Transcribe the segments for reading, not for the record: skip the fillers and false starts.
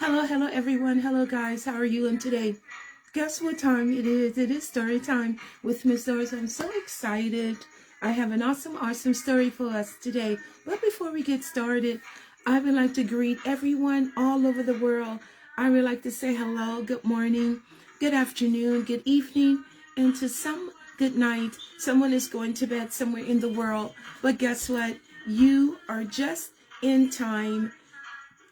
Hello everyone. Hello guys. How are you doing today? Guess what time it is? It is story time with Miss Doris. I'm so excited. I have an awesome story for us today. But before we get started, I would like to greet everyone all over the world. I would like to say hello, good morning, good afternoon, good evening, and to some good night. Someone is going to bed somewhere in the world. But guess what? You are just in time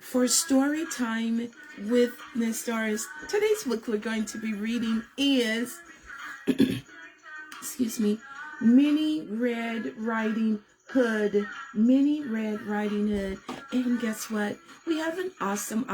for story time with Miss Doris. Today's book we're going to be reading is, excuse me, Mini Red Riding Hood. Mini Red Riding Hood. And guess what? We have an awesome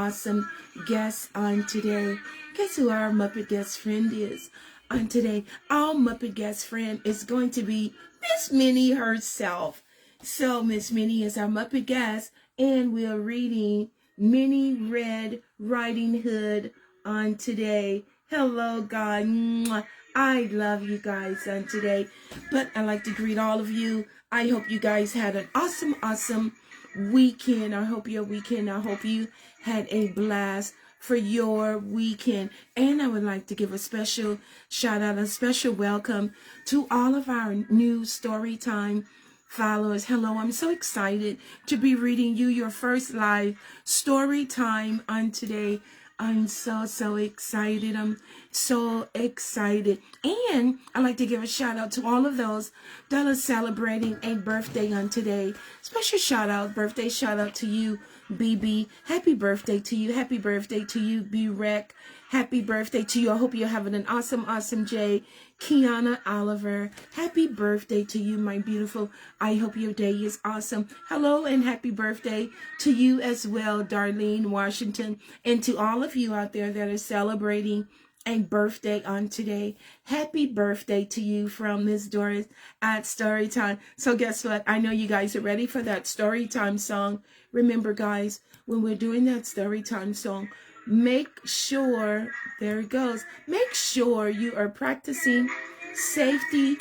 guest on today. Guess who our Muppet guest friend is? On today, our Muppet guest friend is going to be Miss Minnie herself. So Miss Minnie is our Muppet guest, and we're reading Mini Red Riding Hood on today. Hello, God. Mwah. I love you guys on today. But I'd like to greet all of you. I hope you guys had an awesome weekend. I hope you had a blast for your weekend. And I would like to give a special shout out, a special welcome to all of our new Storytime followers. Hello, I'm so excited to be reading you your first live story time on today. I'm so excited. I'm so excited. And I'd like to give a shout out to all of those that are celebrating a birthday on today. Special birthday shout out to you, BB. Happy birthday to you. Happy birthday to you, B-Rec. Happy birthday to you. I hope you're having an awesome day. Kiana Oliver, happy birthday to you, my beautiful. I hope your day is awesome. Hello and happy birthday to you as well, Darlene Washington. And to all of you out there that are celebrating a birthday on today, happy birthday to you from Miss Doris at Storytime. So guess what? I know you guys are ready for that Storytime song. Remember, guys, when we're doing that Storytime song, make sure, there it goes, make sure you are practicing safety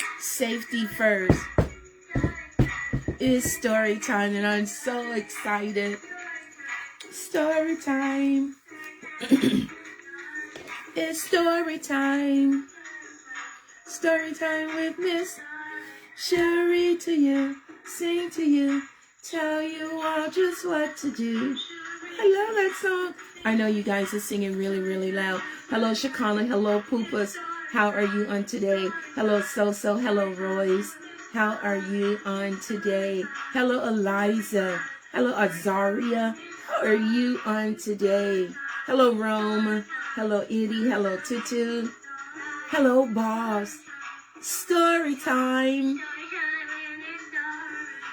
first. It's story time and I'm so excited. Story time. It's story time. Story time with Miss Sherry, to you, sing to you, tell you all just what to do. I love that song. I know you guys are singing really loud. Hello, Shakana. Hello, Poopas. How are you on today? Hello, Soso. Hello, Royce. How are you on today? Hello, Eliza. Hello, Azaria. How are you on today? Hello, Rome. Hello, Edie. Hello, Tutu. Hello, Boss. Story time.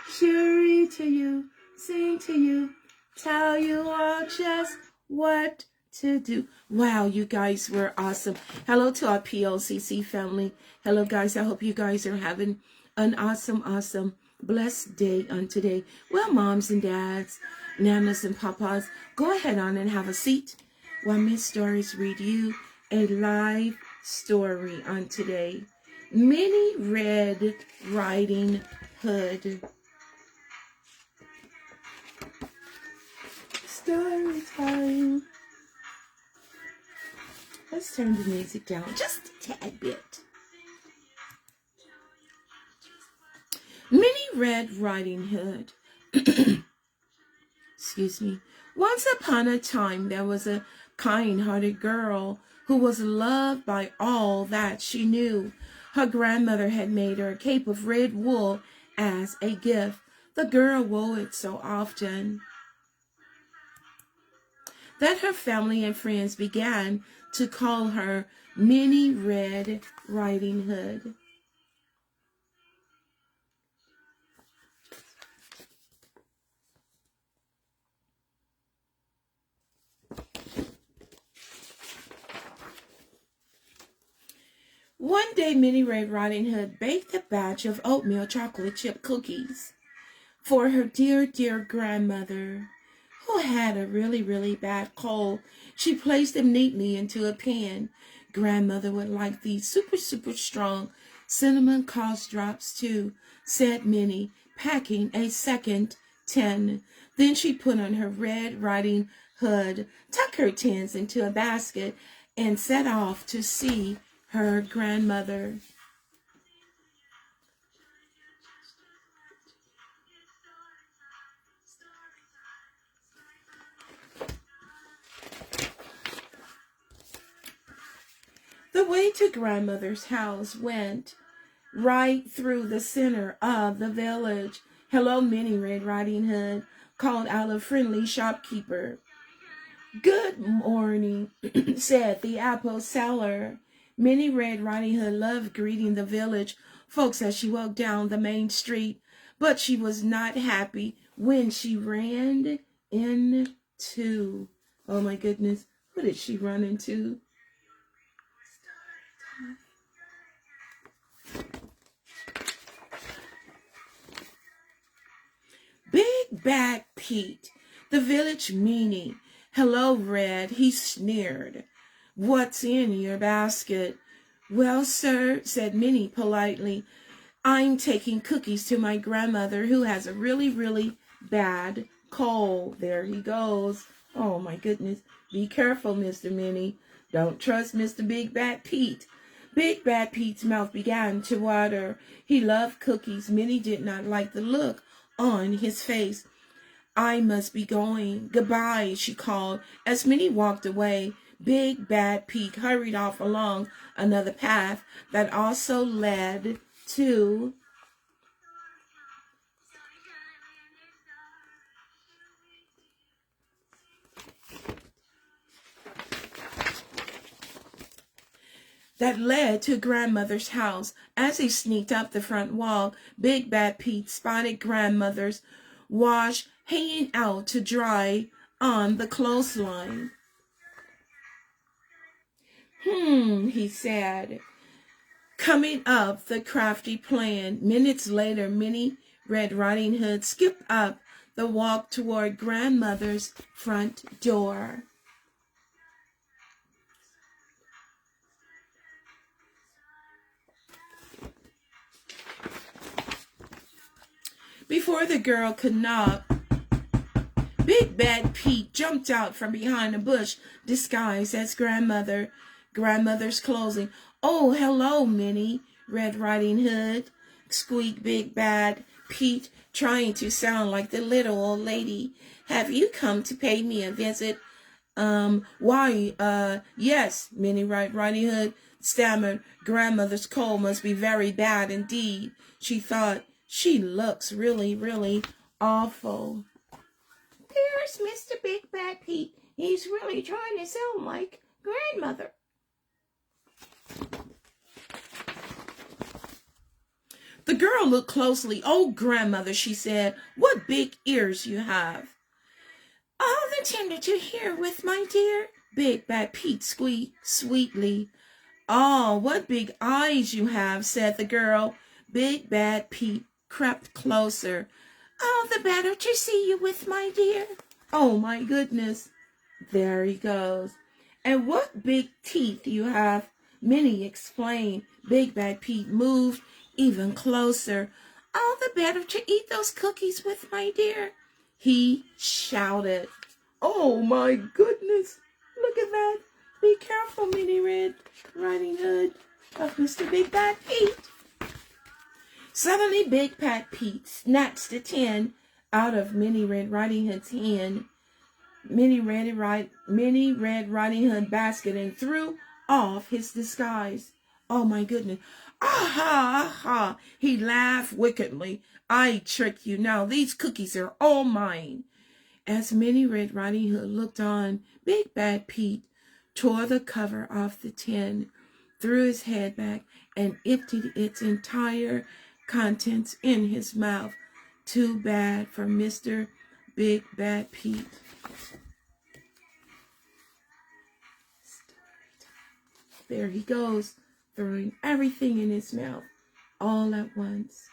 Sherry, to you, sing to you, tell you all just what to do. Wow, you guys were awesome. Hello to our PLCC family. Hello, guys. I hope you guys are having an awesome, blessed day on today. Well, moms and dads, nanas and papas, go ahead on and have a seat while Miss Doris read you a live story on today. Mini Red Riding Hood. Story time. Let's turn the music down just a tad bit. Mini Red Riding Hood. Excuse me. Once upon a time, there was a kind-hearted girl who was loved by all that she knew. Her grandmother had made her a cape of red wool as a gift. The girl wore it so often that her family and friends began to call her Mini Red Riding Hood. One day, Mini Red Riding Hood baked a batch of oatmeal chocolate chip cookies for her dear grandmother, who had a really bad cold. She placed them neatly into a pan. Grandmother would like these super strong cinnamon cough drops too, said Minnie, packing a second tin. Then she put on her Red Riding Hood tucked her tins into a basket and set off to see her grandmother. The way to grandmother's house went right through the center of the village. "Hello, Minnie," Red Riding Hood called out a friendly shopkeeper. "Good morning," said the apple seller. Minnie Red Riding Hood loved greeting the village folks as she walked down the main street, but she was not happy when she ran into, oh my goodness, who did she run into? Big Bad Pete, the village meanie. "Hello, Red," he sneered. "What's in your basket?" "Well, sir," said Minnie politely, "I'm taking cookies to my grandmother who has a really, really bad cold." There he goes. Oh my goodness. Be careful, Mr. Minnie. Don't trust Mr. Big Bad Pete. Big Bad Pete's mouth began to water. He loved cookies. Minnie did not like the look on his face. "I must be going. Goodbye," she called. As Minnie walked away, Big Bad Pete hurried off along another path that also led to grandmother's house. As he sneaked up the front wall, Big Bad Pete spotted grandmother's wash hanging out to dry on the clothesline. He said, coming up the crafty plan. Minutes later, Minnie Red Riding Hood skipped up the walk toward grandmother's front door. Before the girl could knock, Big Bad Pete jumped out from behind a bush, disguised as grandmother. Grandmother's closing. "Oh, hello, Minnie Red Riding Hood," squeaked Big Bad Pete, trying to sound like the little old lady. "Have you come to pay me a visit?" Yes," Minnie Red Riding Hood stammered. Grandmother's cold must be very bad indeed, she thought. She looks really, really awful. There's Mr. Big Bad Pete. He's really trying to sound like grandmother. The girl looked closely. "Oh, grandmother," she said, "what big ears you have." "All the tender to hear with, my dear," Big Bad Pete squeaked sweetly. "Oh, what big eyes you have," said the girl. Big Bad Pete crept closer. "All the better to see you with, my dear." Oh my goodness. There he goes. "And what big teeth you have," Minnie explained. Big Bad Pete moved even closer. "All the better to eat those cookies with, my dear," he shouted. Oh my goodness. Look at that. Be careful, Minnie Red Riding Hood of Mr. Big Bad Pete. Suddenly, Big Bad Pete snatched the tin out of Minnie Red Riding Hood's hand, Minnie Red Riding Hood basket, and threw off his disguise. Oh my goodness. "Aha, aha," he laughed wickedly. "I tricked you. Now these cookies are all mine." As Minnie Red Riding Hood looked on, Big Bad Pete tore the cover off the tin, threw his head back, and emptied its entire contents in his mouth. Too bad for Mr. Big Bad Pete. There he goes, throwing everything in his mouth all at once.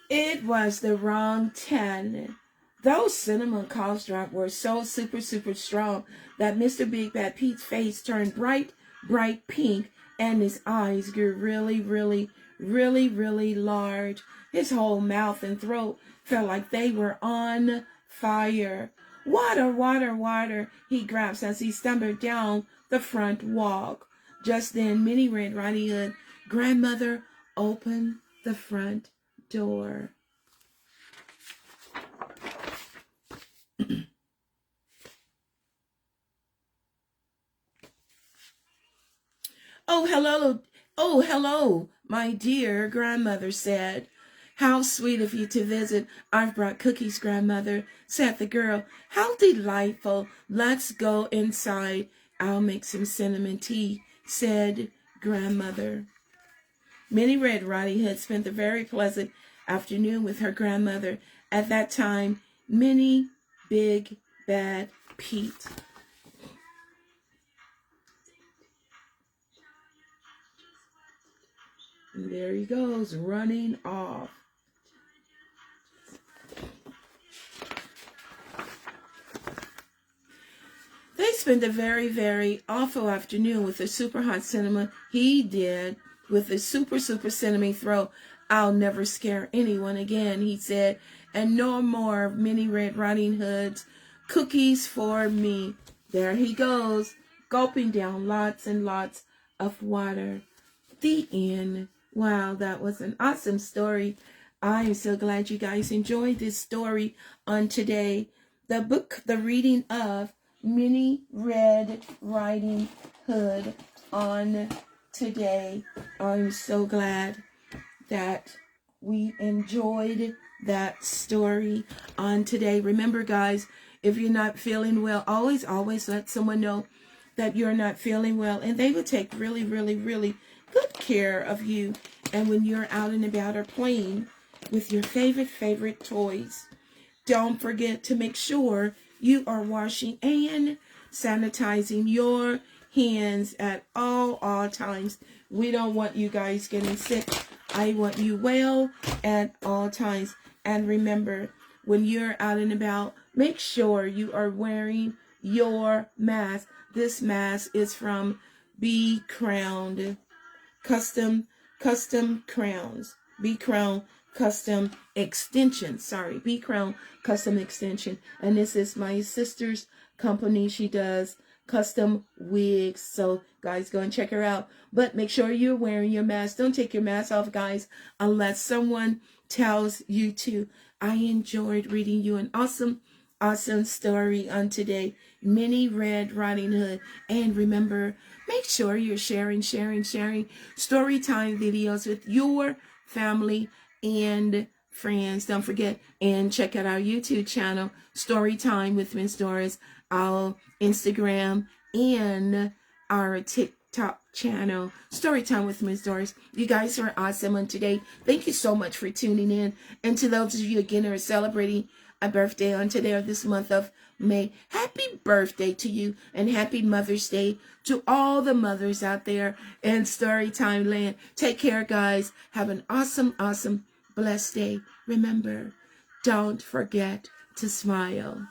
It was the wrong 10. Those cinnamon cough drops were so super strong that Mr. Big Bad Pete's face turned bright pink and his eyes grew really really, really large. His whole mouth and throat felt like they were on fire. Water, water, water, he gasped as he stumbled down the front walk. Just then, Minnie Red Riding Hood grandmother opened the front door. Oh, hello, my dear grandmother said. How sweet of you to visit. I've brought cookies, grandmother, said the girl. How delightful. Let's go inside. I'll make some cinnamon tea, said grandmother. Minnie Red Riding Hood spent a very pleasant afternoon with her grandmother. At that time, Minnie Big Bad Pete. And there he goes, running off. They spent a very, very awful afternoon with a super hot cinnamon. He did, with a super, super cinnamon throat. I'll never scare anyone again, he said. And no more Minnie Red Riding Hood's cookies for me. There he goes, gulping down lots and lots of water. The end. Wow, that was an awesome story. I am so glad you guys enjoyed this story on today. The reading of Minnie Red Riding Hood on today. I'm so glad that we enjoyed that story on today. Remember, guys, if you're not feeling well, always let someone know that you're not feeling well, and they will take really, really, really good care of you. And when you're out and about or playing with your favorite toys, don't forget to make sure you are washing and sanitizing your hands at all times. We don't want you guys getting sick. I want you well at all times. And remember, when you're out and about, make sure you are wearing your mask. This mask is from Be Crowned Custom Crowns. Be Crown Custom Extension. Sorry, Be Crown Custom Extension. And this is my sister's company. She does custom wigs. So guys, go and check her out. But make sure you're wearing your mask. Don't take your mask off, guys, unless someone tells you to. I enjoyed reading you an awesome story on today. Minnie Red Riding Hood. And remember, make sure you're sharing story time videos with your family and friends. Don't forget, and check out our YouTube channel, Storytime with Miss Doris, our Instagram, and our TikTok channel, Storytime with Miss Doris. You guys are awesome on today. Thank you so much for tuning in. And to those of you again who are celebrating a birthday on today or this month of May, happy birthday to you, and happy Mother's Day to all the mothers out there in Storytime land. Take care, guys. Have an awesome blessed day. Remember, don't forget to smile.